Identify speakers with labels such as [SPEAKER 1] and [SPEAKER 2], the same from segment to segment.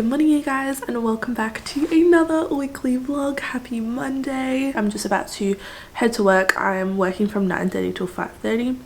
[SPEAKER 1] Good morning you guys, and welcome back to another weekly vlog. Happy Monday. I'm just about to head to work. I am working from 9:30 till 5:30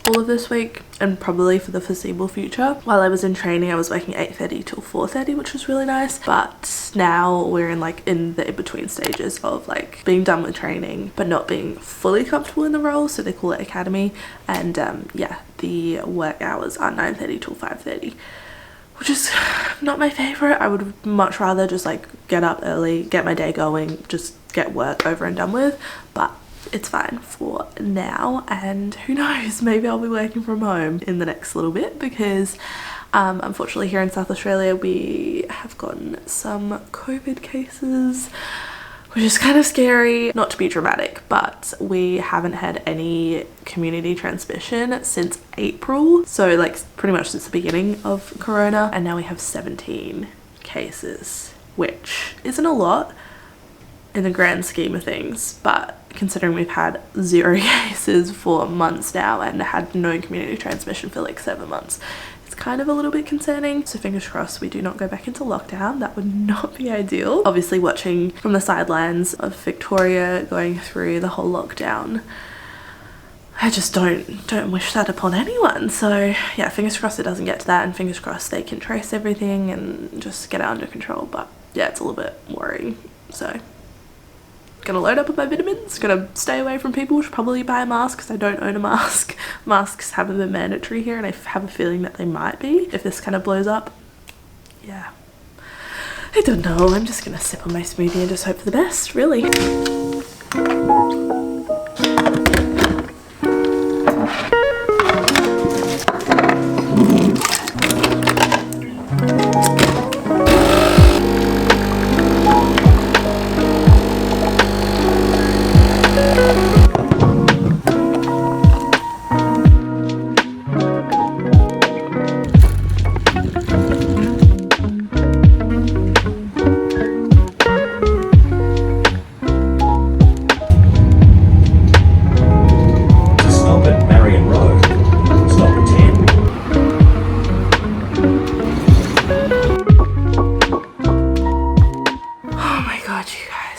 [SPEAKER 1] all of this week, and probably for the foreseeable future. While I was in training, I was working 8:30 till 4:30, which was really nice, but now we're in the in-between stages of like being done with training but not being fully comfortable in the role, so they call it academy. And yeah, the work hours are 9:30 till 5:30, which is not my favorite. I would much rather just like get up early, get my day going, just get work over and done with, but it's fine for now. And who knows, maybe I'll be working from home in the next little bit, because unfortunately here in South Australia we have gotten some COVID cases, which is kind of scary. Not to be dramatic, but we haven't had any community transmission since April, so like pretty much since the beginning of corona, and now we have 17 cases, which isn't a lot in the grand scheme of things, but considering we've had 0 cases for months now and had no community transmission for like 7 months, it's kind of a little bit concerning. So fingers crossed we do not go back into lockdown. That would not be ideal. Obviously watching from the sidelines of Victoria going through the whole lockdown, I just don't wish that upon anyone. So yeah, fingers crossed it doesn't get to that, and fingers crossed they can trace everything and just get it under control. But yeah, it's a little bit worrying. So gonna load up with my vitamins, gonna stay away from people, should probably buy a mask because I don't own a mask. Masks haven't been mandatory here, and I have a feeling that they might be if this kind of blows up. Yeah, I don't know. I'm just gonna sip on my smoothie and just hope for the best, really.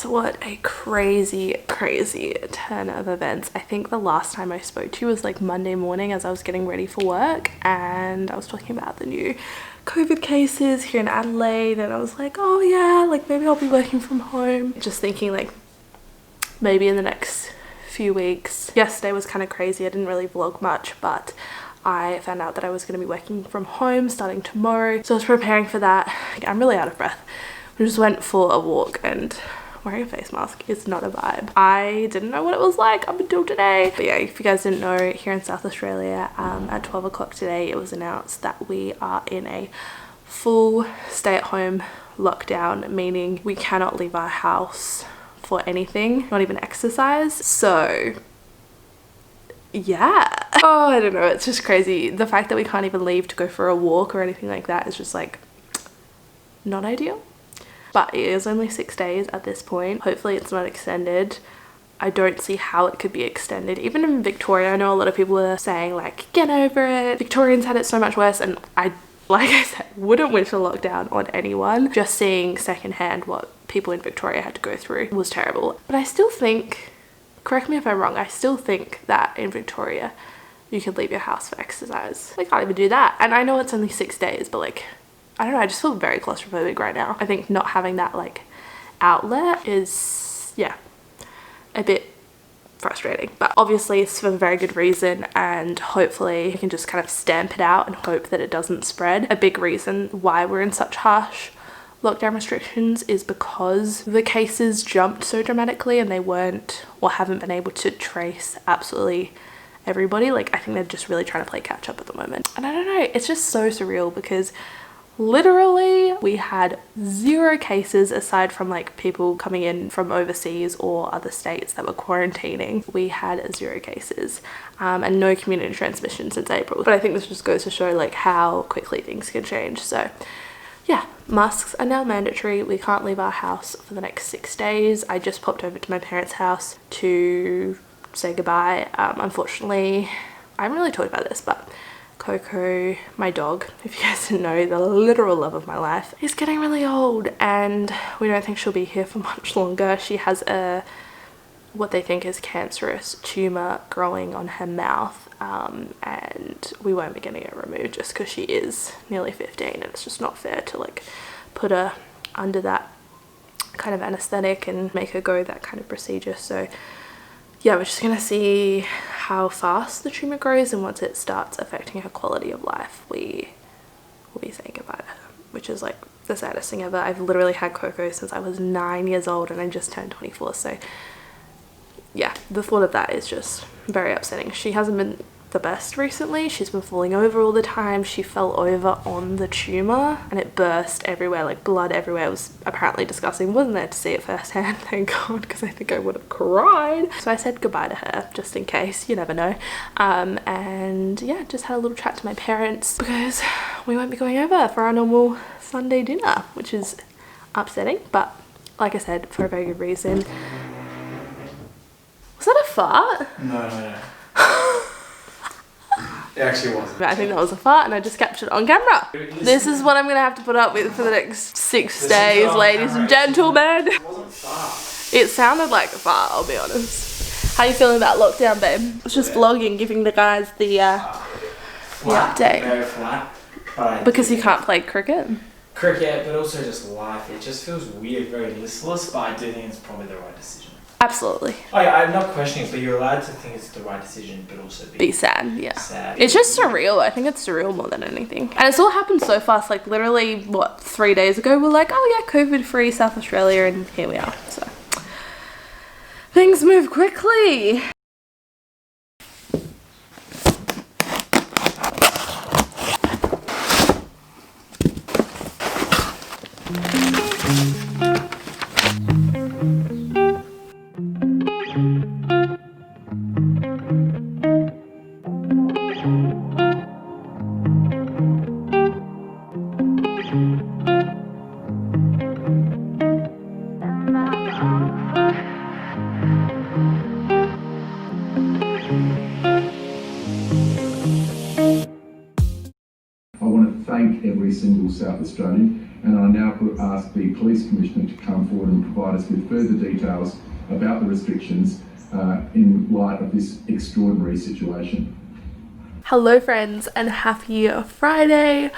[SPEAKER 1] What a crazy turn of events. I think the last time I spoke to you was like Monday morning as I was getting ready for work, and I was talking about the new COVID cases here in Adelaide, and I was like, oh yeah, like maybe I'll be working from home. Just thinking like maybe in the next few weeks. Yesterday was kind of crazy. I didn't really vlog much, but I found out that I was going to be working from home starting tomorrow, so I was preparing for that. I'm really out of breath. We just went for a walk, and wearing a face mask is not a vibe. I didn't know what it was like up until today. But yeah, if you guys didn't know, here in South Australia, at 12 o'clock today, it was announced that we are in a full stay-at-home lockdown, meaning we cannot leave our house for anything, not even exercise. So yeah, oh, I don't know, it's just crazy. The fact that we can't even leave to go for a walk or anything like that is just like not ideal. But it is only 6 days at this point. Hopefully it's not extended. I don't see how it could be extended. Even in Victoria, I know a lot of people are saying like, get over it. Victorians had it so much worse, and I, like I said, wouldn't wish a lockdown on anyone. Just seeing secondhand what people in Victoria had to go through was terrible. But I still think, correct me if I'm wrong, I still think that in Victoria you could leave your house for exercise. I can't even do that. And I know it's only 6 days, but like, I don't know, I just feel very claustrophobic right now. I think not having that like outlet is, yeah, a bit frustrating, but obviously it's for a very good reason, and hopefully we can just kind of stamp it out and hope that it doesn't spread. A big reason why we're in such harsh lockdown restrictions is because the cases jumped so dramatically, and they weren't or haven't been able to trace absolutely everybody. Like, I think they're just really trying to play catch up at the moment, and I don't know, it's just so surreal because literally we had 0 cases aside from like people coming in from overseas or other states that were quarantining. We had 0 cases and no community transmission since April. But I think this just goes to show like how quickly things can change. So yeah, masks are now mandatory. We can't leave our house for the next 6 days. I just popped over to my parents' house to say goodbye. Unfortunately, I haven't really talked about this, but Coco, my dog, if you guys didn't know, the literal love of my life, is getting really old and we don't think she'll be here for much longer. She has what they think is cancerous tumor growing on her mouth, and we won't be getting it removed just because she is nearly 15 and it's just not fair to like put her under that kind of anesthetic and make her go that kind of procedure. So yeah, we're just gonna see how fast the tumor grows, and once it starts affecting her quality of life, we will be saying goodbye to her, which is like the saddest thing ever. I've literally had Coco since I was 9 years old and I just turned 24, so yeah, the thought of that is just very upsetting. She hasn't been the best recently. She's been falling over all the time. She fell over on the tumor and it burst everywhere, like blood everywhere. It was apparently disgusting. Wasn't there to see it firsthand, thank God, because I think I would have cried. So I said goodbye to her just in case, you never know. And yeah, just had a little chat to my parents because we won't be going over for our normal Sunday dinner, which is upsetting, but like I said, for a very good reason. Was that a fart?
[SPEAKER 2] No. It actually wasn't.
[SPEAKER 1] I think that was a fart and I just captured it on camera. This is what I'm going to have to put up with for the next 6 days, ladies and gentlemen.
[SPEAKER 2] It wasn't fart.
[SPEAKER 1] It sounded like a fart, I'll be honest. How you feeling about lockdown, babe? I was just vlogging, giving the guys the update.
[SPEAKER 2] Very flat. But
[SPEAKER 1] because you can't play cricket.
[SPEAKER 2] Cricket, but also just life. It just feels weird, very listless, but I do think it's probably the right decision.
[SPEAKER 1] Absolutely.
[SPEAKER 2] Oh yeah, I'm not questioning it, but you're allowed to think it's the right decision, but also be
[SPEAKER 1] sad, yeah.
[SPEAKER 2] Sad.
[SPEAKER 1] It's just surreal. I think it's surreal more than anything. And it's all happened so fast, like literally, what, 3 days ago, we're like, oh yeah, COVID-free South Australia, and here we are, so. Things move quickly.
[SPEAKER 3] Every single South Australian, and I now ask the Police Commissioner to come forward and provide us with further details about the restrictions in light of this extraordinary situation.
[SPEAKER 1] Hello friends and happy Friday.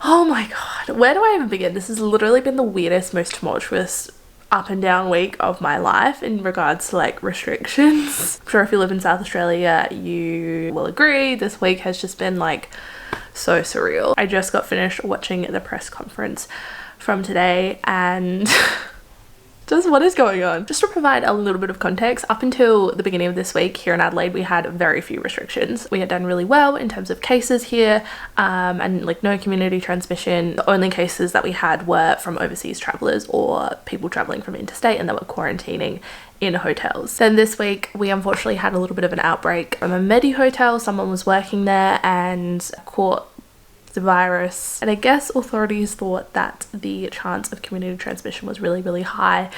[SPEAKER 1] Oh my god, where do I even begin? This has literally been the weirdest, most tumultuous up and down week of my life in regards to like restrictions. I'm sure if you live in South Australia you will agree this week has just been like so surreal. I just got finished watching the press conference from today and just what is going on? Just to provide a little bit of context, up until the beginning of this week here in Adelaide we had very few restrictions. We had done really well in terms of cases here and like no community transmission. The only cases that we had were from overseas travellers or people travelling from interstate and they were quarantining in hotels. Then this week we unfortunately had a little bit of an outbreak from a Medi hotel. Someone was working there and caught the virus, and I guess authorities thought that the chance of community transmission was really high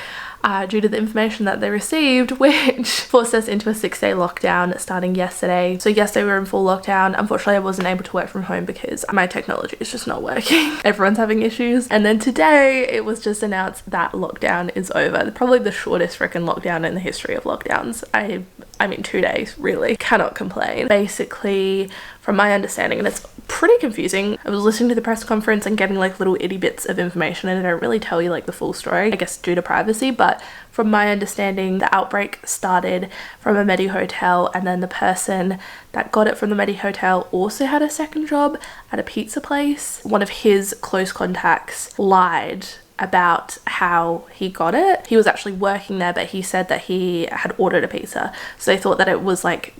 [SPEAKER 1] due to the information that they received, which forced us into a 6-day lockdown starting yesterday. So yesterday we were in full lockdown. Unfortunately I wasn't able to work from home because my technology is just not working. Everyone's having issues. And then today it was just announced that lockdown is over. Probably the shortest freaking lockdown in the history of lockdowns. I mean 2 days, really. Cannot complain. Basically, from my understanding, and it's pretty confusing, I was listening to the press conference and getting like little itty bits of information and they don't really tell you like the full story, I guess due to privacy, but from my understanding the outbreak started from a Medi hotel and then the person that got it from the Medi hotel also had a second job at a pizza place. One of his close contacts lied about how he got it. He was actually working there, but he said that he had ordered a pizza, so they thought that it was like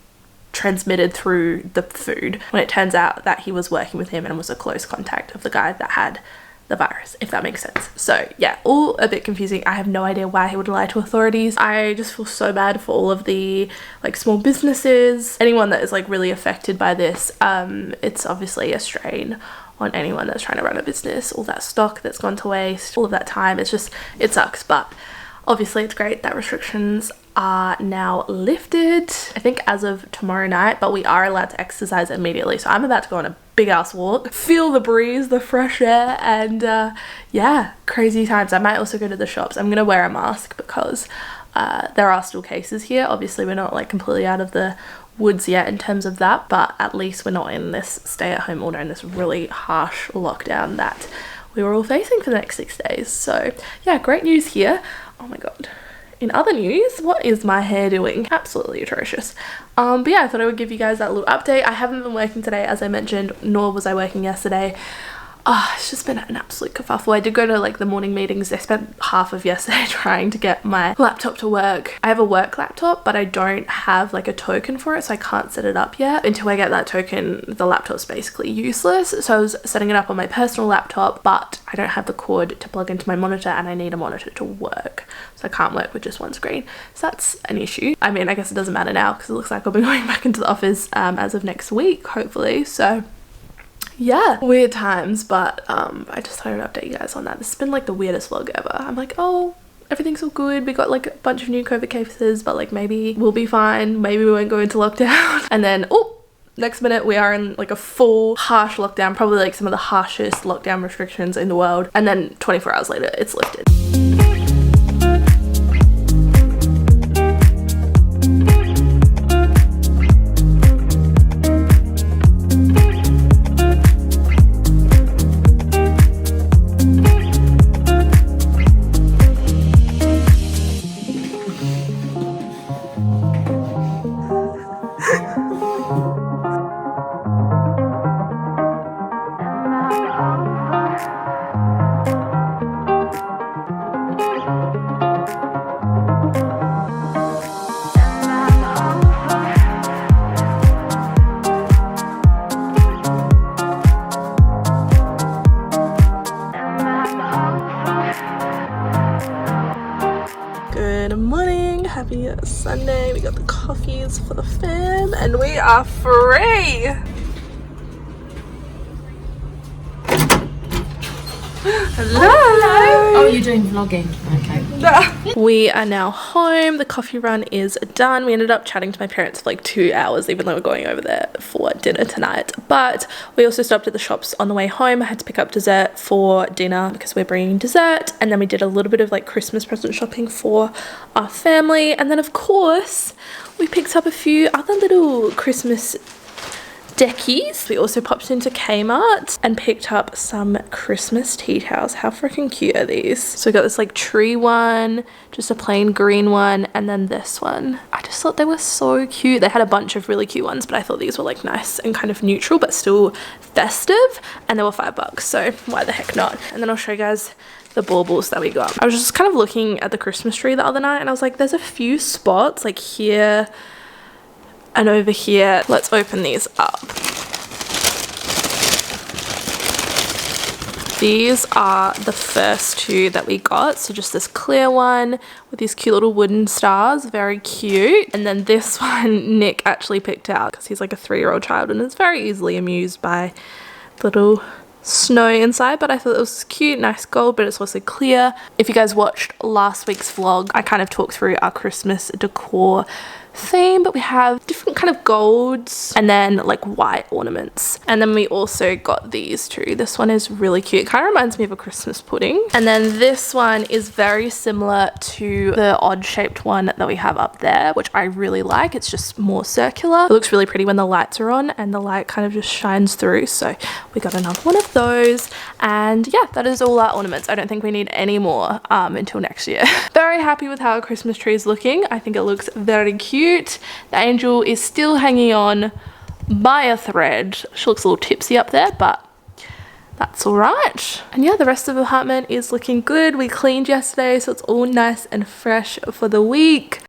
[SPEAKER 1] transmitted through the food, when it turns out that he was working with him and was a close contact of the guy that had the virus, if that makes sense. So yeah, all a bit confusing. I have no idea why he would lie to authorities. I just feel so bad for all of the like small businesses, anyone that is like really affected by this. It's obviously a strain on anyone that's trying to run a business, all that stock that's gone to waste, all of that time. It's just, it sucks, but obviously it's great that restrictions are now lifted, I think as of tomorrow night, but we are allowed to exercise immediately. So I'm about to go on a big ass walk, feel the breeze, the fresh air, and yeah, crazy times. I might also go to the shops. I'm gonna wear a mask because there are still cases here. Obviously we're not like completely out of the woods yet in terms of that, but at least we're not in this stay at home order and this really harsh lockdown that we were all facing for the next 6 days. So yeah, great news here. Oh my god. In other news, what is my hair doing? Absolutely atrocious. But yeah, I thought I would give you guys that little update. I haven't been working today, as I mentioned, nor was I working yesterday. It's just been an absolute kerfuffle. I did go to like the morning meetings. I spent half of yesterday trying to get my laptop to work. I have a work laptop, but I don't have like a token for it, so I can't set it up yet. Until I get that token, the laptop's basically useless. So I was setting it up on my personal laptop, but I don't have the cord to plug into my monitor, and I need a monitor to work. So I can't work with just one screen. So that's an issue. I mean, I guess it doesn't matter now because it looks like I'll be going back into the office as of next week, hopefully. So yeah, weird times, but I just thought I'd update you guys on that. This has been like the weirdest vlog ever. I'm like, oh, everything's all good. We got like a bunch of new COVID cases, but like maybe we'll be fine. Maybe we won't go into lockdown. And then, oh, next minute we are in like a full harsh lockdown, probably like some of the harshest lockdown restrictions in the world. And then 24 hours later, it's lifted. Good morning, happy Sunday. We got the coffees for the fam and we are free. Hello.
[SPEAKER 4] Oh, you're doing vlogging. Okay.
[SPEAKER 1] We are now home. The coffee run is done. We ended up chatting to my parents for like 2 hours, even though we're going over there for dinner tonight. But we also stopped at the shops on the way home. I had to pick up dessert for dinner because we're bringing dessert. And then we did a little bit of like Christmas present shopping for our family. And then of course, we picked up a few other little Christmas deckies. We also popped into Kmart and picked up some Christmas tea towels. How freaking cute are these? So we got this like tree one, just a plain green one, and then this one. I just thought they were so cute. They had a bunch of really cute ones, but I thought these were like nice and kind of neutral but still festive, and they were $5, so why the heck not? And then I'll show you guys the baubles that we got. I was just kind of looking at the Christmas tree the other night and I was like, there's a few spots like here and over here. Let's open these up. These are the first two that we got. So just this clear one with these cute little wooden stars, very cute. And then this one Nick actually picked out because he's like a 3-year-old child and is very easily amused by little snow inside, but I thought it was cute, nice gold, but it's also clear. If you guys watched last week's vlog, I kind of talked through our Christmas decor theme, but we have different kind of golds and then like white ornaments. And then we also got these two. This one is really cute. It kind of reminds me of a Christmas pudding. And then this one is very similar to the odd shaped one that we have up there, which I really like. It's just more circular. It looks really pretty when the lights are on and the light kind of just shines through. So we got another one of those. And yeah, that is all our ornaments. I don't think we need any more until next year. Very happy with how our Christmas tree is looking. I think it looks very cute. The angel is still hanging on by a thread. She looks a little tipsy up there, but that's all right. And yeah, the rest of the apartment is looking good. We cleaned yesterday, so it's all nice and fresh for the week.